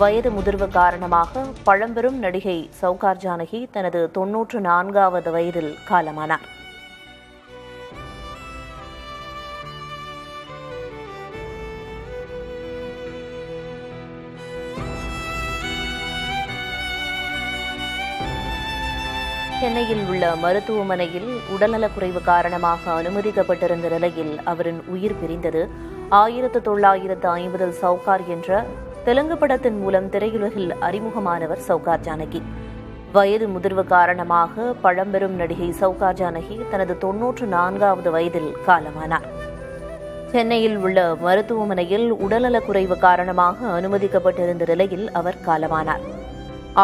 வயது முதிர்வு காரணமாக பழம்பெரும் நடிகை சௌகார் ஜானகி தனது 94வது வயதில் காலமானார். சென்னையில் உள்ள மருத்துவமனையில் உடல்நலக்குறைவு காரணமாக அனுமதிக்கப்பட்டிருந்த நிலையில் அவரின் உயிர் பிரிந்தது. 1950 சௌகார் என்ற தெலுங்கு படத்தின் மூலம் திரையுலகில் அறிமுகமானவர் சௌகார் ஜானகி. வயது முதிர்வு காரணமாக பழம்பெரும் நடிகை சௌகார் ஜானகி தனது 94வது வயதில் காலமானார். சென்னையில் உள்ள மருத்துவமனையில் உடல்நலக்குறைவு காரணமாக அனுமதிக்கப்பட்டிருந்த நிலையில் அவர் காலமானார்.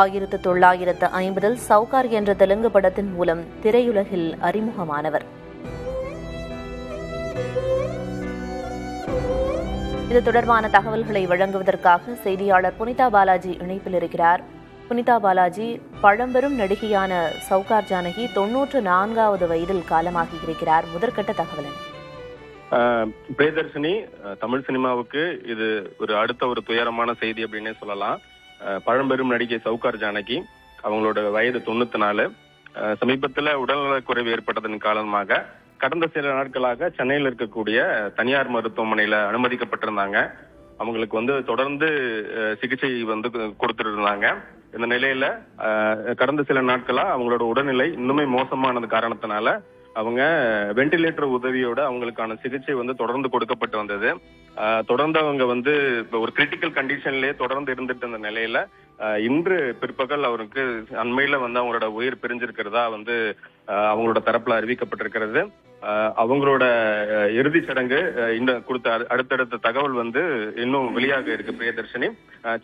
1950 சௌகார் என்ற தெலுங்கு படத்தின் மூலம் திரையுலகில் அறிமுகமானவர். இது தொடர்பான தகவல்களை வழங்குவதற்காக செய்தியாளர் புனிதா பாலாஜி இணைப்பில் இருக்கிறார். புனிதா பாலாஜி, பழம்பெரும் நடிகையான சௌகார் ஜானகி 94வது வயதில் காலமாகி இருக்கிறார். முதற்கட்ட தகவல் என்ன? பிரியதர்ஷினி, தமிழ் சினிமாவுக்கு இது அடுத்த ஒரு துயரமான செய்தி அப்படின்னே சொல்லலாம். பழம்பெரும் நடிகை சௌகார் ஜானகி, அவங்களோட வயது 94. சமீபத்தில் உடல்நலக்குறைவு ஏற்பட்டதன் காரணமாக கடந்த சில நாட்களாக சென்னையில் இருக்கக்கூடிய தனியார் மருத்துவமனையில அனுமதிக்கப்பட்டிருந்தாங்க. அவங்களுக்கு தொடர்ந்து சிகிச்சை கொடுத்துட்டு இருந்தாங்க. இந்த நிலையில கடந்த சில நாட்களா அவங்களோட உடல்நிலை இன்னுமே மோசமானது காரணத்தினால அவங்க வெண்டிலேட்டர் உதவியோட அவங்களுக்கான சிகிச்சை தொடர்ந்து கொடுக்கப்பட்டு வந்தது. தொடர்ந்து அவங்க ஒரு கிரிட்டிக்கல் கண்டிஷன்லயே தொடர்ந்து இருந்துட்டு இருந்த நிலையில இன்று பிற்பகல் அவருக்கு அண்மையில அவங்களோட உயிர் பிரிஞ்சிருக்கிறதா அவங்களோட தரப்புல அறிவிக்கப்பட்டிருக்கிறது. அவங்களோட இறுதி சடங்கு இன்னும் கொடுத்த அடுத்தடுத்த தகவல் இன்னும் வெளியாக இருக்கு. பிரியதர்ஷினி,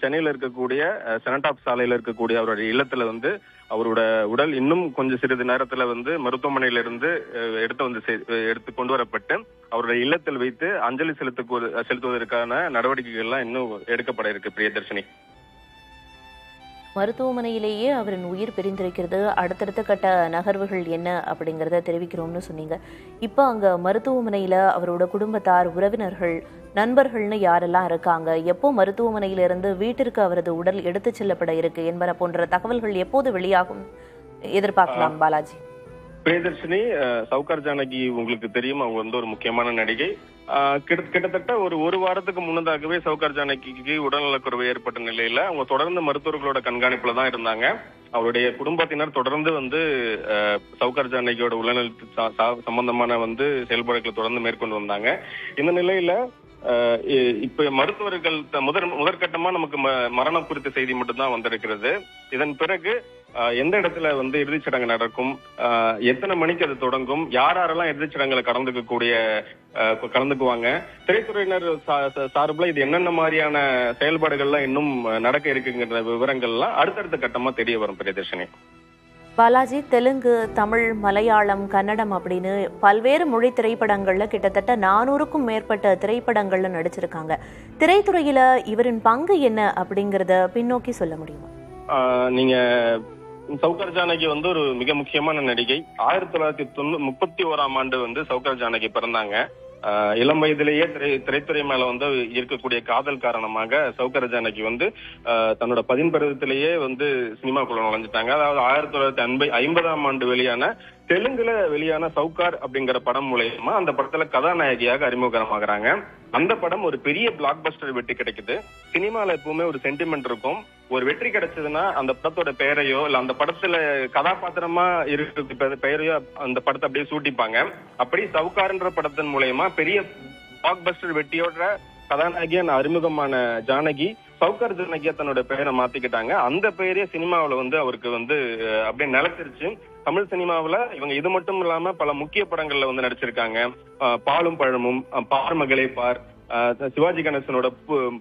சென்னையில இருக்கக்கூடிய செனடாப் சாலையில இருக்கக்கூடிய அவருடைய இல்லத்துல அவரோட உடல் இன்னும் கொஞ்சம் சிறிது நேரத்துல மருத்துவமனையில இருந்து எடுத்து கொண்டு வரப்பட்டு அவருடைய இல்லத்தில் வைத்து அஞ்சலி செலுத்துவதற்கான நடவடிக்கைகள் எல்லாம் இன்னும் எடுக்கப்பட இருக்கு. பிரியதர்ஷினி, மருத்துவமனையிலேயே அவரின் உயிர் பிரிந்திருக்கிறது. அடுத்தடுத்த கட்ட நகர்வுகள் என்ன அப்படிங்கிறத தெரிவிக்கிறோம்னு சொன்னீங்க. இப்போ அங்க மருத்துவமனையில அவரோட குடும்பத்தார், உறவினர்கள், நண்பர்கள்னு யாரெல்லாம் இருக்காங்க? எப்போ மருத்துவமனையிலிருந்து வீட்டிற்கு அவரது உடல் எடுத்துச் செல்லப்பட இருக்கு என்பன போன்ற தகவல்கள் எப்போது வெளியாகும் எதிர்பார்க்கலாம் பாலாஜி? பிரியதர்ஷினி, சௌகார் ஜானகி உங்களுக்கு தெரியும், அவங்க ஒரு முக்கியமான நடிகை. கிட்டத்தட்ட ஒரு வாரத்துக்கு முன்னதாகவே சௌகார் ஜானகிக்கு உடல்நலக்குறைவு ஏற்பட்ட நிலையில அவங்க தொடர்ந்து மருத்துவர்களோட கண்காணிப்புல தான் இருந்தாங்க. அவருடைய குடும்பத்தினர் தொடர்ந்து சௌகார் ஜானகியோட உடல்நல சம்பந்தமான செயல்பாடுகளை தொடர்ந்து மேற்கொண்டு வந்தாங்க. இந்த நிலையில இப்ப மருத்துவர்கள் முதற்கட்டமா நமக்கு மரணம் குறித்த செய்தி மட்டும்தான் வந்திருக்கிறது. இதன் பிறகு எந்த இடத்துல இறுதிச் சடங்கு நடக்கும், எத்தனை மணிக்கு அது தொடங்கும், யாரெல்லாம் இறுதிச் சடங்குல கலந்துக்குவாங்க, திரைத்துறையினர் சார்பில் இது என்னென்ன மாதிரியான செயல்பாடுகள்லாம் இன்னும் நடக்க இருக்குங்கிற விவரங்கள்லாம் அடுத்தடுத்த கட்டமா தெரிய வரும். பிரியதர்ஷினி, பாலாஜி, தெலுங்கு, தமிழ், மலையாளம், கன்னடம் அப்படின்னு பல்வேறு மொழி திரைப்படங்கள்ல கிட்டத்தட்ட 400க்கும் மேற்பட்ட திரைப்படங்கள்ல நடிச்சிருக்காங்க. திரைத்துறையில இவரின் பங்கு என்ன அப்படிங்கறத பின்னோக்கி சொல்ல முடியுமா? நீங்க சௌகார் ஜானகி ஒரு மிக முக்கியமான நடிகை. 1931ஆம் ஆண்டு சௌகார் ஜானகி பிறந்தாங்க. இளம் வயதிலேயே திரைத்துறை மேல இருக்கக்கூடிய காதல் காரணமாக சௌகார் ஜானகி தன்னோட 10 பருவத்திலேயே சினிமாக்குள்ள நுழைஞ்சிட்டாங்க. அதாவது 1950ஆம் ஆண்டு வெளியான தெலுங்குல வெளியான சௌகார் அப்படிங்கிற படம் மூலமா அந்த படத்துல கதாநாயகியாக அறிமுகமாகறாங்க. அந்த படம் ஒரு பெரிய பிளாக் பஸ்டர் வெற்றி கிடைக்குது. சினிமால எப்பவுமே ஒரு சென்டிமெண்ட் இருக்கும். ஒரு வெற்றி கிடைச்சதுன்னா அந்த படத்தோட பெயரையோ இல்ல அந்த படத்துல கதாபாத்திரமா இருக்கிற பெயரையோ அந்த படத்தை அப்படியே சூட்டிப்பாங்க. அப்படி சௌகார்ன்ற படத்தின் மூலமா பெரிய பிளாக் பஸ்டர் வெற்றியோட கதாநாயகியா அறிமுகமான ஜானகி சௌகார் ஜானகியா தன்னோட பெயரை மாத்திக்கிட்டாங்க. அந்த பெயரே சினிமாவில அவருக்கு அப்படியே நிலைச்சிருச்சு. தமிழ் சினிமாவில இவங்க இது மட்டும் இல்லாம பல முக்கிய படங்கள்ல நடிச்சிருக்காங்க. பாலும் பழமும், பார் மகளே பார், சிவாஜி கணேசனோட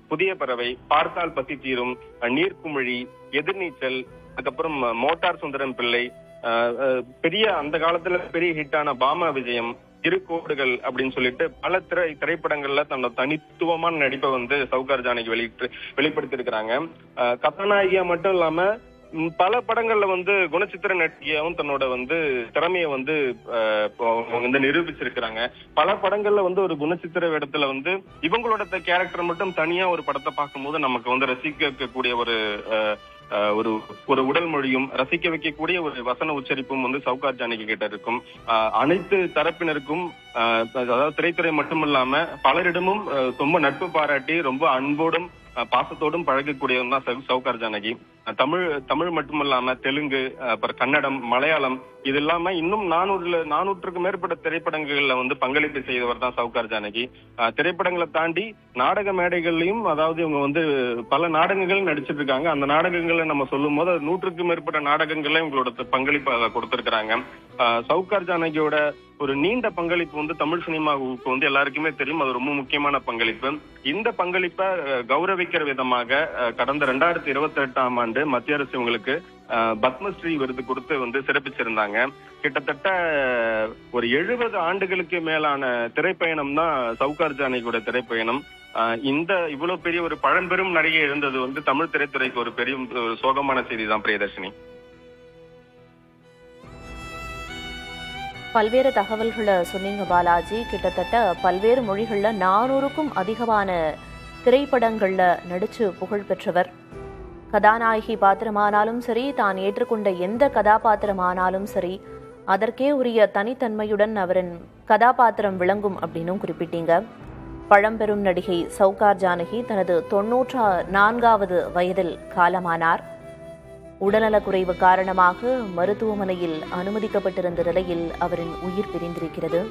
புதிய பறவை, பார்த்தால் பசி தீரும், நீர்க்குமிழி, எதிர்நீச்சல், அதுக்கப்புறம் மோட்டார் சுந்தரம் பிள்ளை, பெரிய அந்த காலத்துல பெரிய ஹிட்டான பாமா விஜயம், திருக்கோடுகள் அப்படின்னு சொல்லிட்டு பல திரைப்படங்கள்ல தன்னோட தனித்துவமான நடிப்பை சௌகார் ஜானகி வெளிப்படுத்தி இருக்கிறாங்க. கதாநாயகியா மட்டும் இல்லாம பல படங்கள்ல வந்து குணச்சித்திர நடிகையாவும் தன்னோட வந்து திறமைய வந்து அவங்க வந்து நிரூபிச்சிருக்கிறாங்க. பல படங்கள்ல வந்து ஒரு குணச்சித்திர வேடத்துல வந்து இவங்களோட கேரக்டர் மட்டும் தனியா ஒரு படத்தை பார்க்கும்போது நமக்கு வந்து ரசிக்கக்கூடிய ஒரு ஒரு ஒரு உடல் மொழியும் ரசிக்க வைக்கக்கூடிய ஒரு வசன உச்சரிப்பும் வந்து சௌகார் ஜானகி கிட்ட இருக்கும். அனைத்து தரப்பினருக்கும் அதாவது திரைத்துறை மட்டுமில்லாம பலரிடமும் ரொம்ப நட்பு பாராட்டி ரொம்ப அன்போடும் பாசத்தோடும் பழகக்கூடியவன் தான் சௌகார் ஜானகி. தமிழ் மட்டுமில்லாம தெலுங்கு, அப்புறம் கன்னடம், மலையாளம் இது இல்லாம இன்னும் 400க்கும் மேற்பட்ட திரைப்படங்கள்ல வந்து பங்களிப்பு செய்தவர் தான் சௌகார் ஜானகி. திரைப்படங்களை தாண்டி நாடக மேடைகள்லயும் அதாவது இவங்க வந்து பல நாடகங்கள் நடிச்சிட்டு இருக்காங்க. அந்த நாடகங்களை நம்ம சொல்லும் போது 100க்கும் மேற்பட்ட நாடகங்கள்ல இவங்களோட பங்களிப்பு கொடுத்திருக்கிறாங்க. சௌகார் ஜானகியோட ஒரு நீண்ட பங்களிப்பு வந்து தமிழ் சினிமாவுக்கு வந்து எல்லாருக்குமே தெரியும். அது ரொம்ப முக்கியமான பங்களிப்பு. இந்த பங்களிப்பை கௌரவிக்கிற விதமாக கடந்த 2028ஆம் ஆண்டு மத்திய அரசு இவங்களுக்கு பத்மஸ்ரீ விருது கொடுத்து வந்து சிறப்பிச்சிருந்தாங்க. கிட்டத்தட்ட ஒரு 70 ஆண்டுகளுக்கு மேலான திரைப்பயணம் தான் சௌகார் ஜானகியோட திரைப்பயணம். இந்த இவ்வளவு பெரிய ஒரு பழம்பெரும் நடிகை இருந்தது வந்து தமிழ் திரைத்துறைக்கு ஒரு பெரிய சோகமான செய்தி தான் பிரியதர்ஷினி. பல்வேறு தகவல்களை சொன்னீங்க பாலாஜி. கிட்டத்தட்ட பல்வேறு மொழிகளில் 400க்கும் அதிகமான திரைப்படங்கள்ல நடிச்சு புகழ் பெற்றவர். கதாநாயகி பாத்திரமானாலும் சரி, தான் ஏற்றுக்கொண்ட எந்த கதாபாத்திரமானாலும் சரி, அதற்கே உரிய தனித்தன்மையுடன் அவரின் கதாபாத்திரம் விளங்கும் அப்படின்னும் குறிப்பிட்டீங்க. பழம்பெரும் நடிகை சௌகார் ஜானகி தனது 94வது வயதில் காலமானார். உடல்நலக்குறைவு காரணமாக மருத்துவமனையில் அனுமதிக்கப்பட்டிருந்த நிலையில் அவரின் உயிர் பிரிந்திருக்கிறது.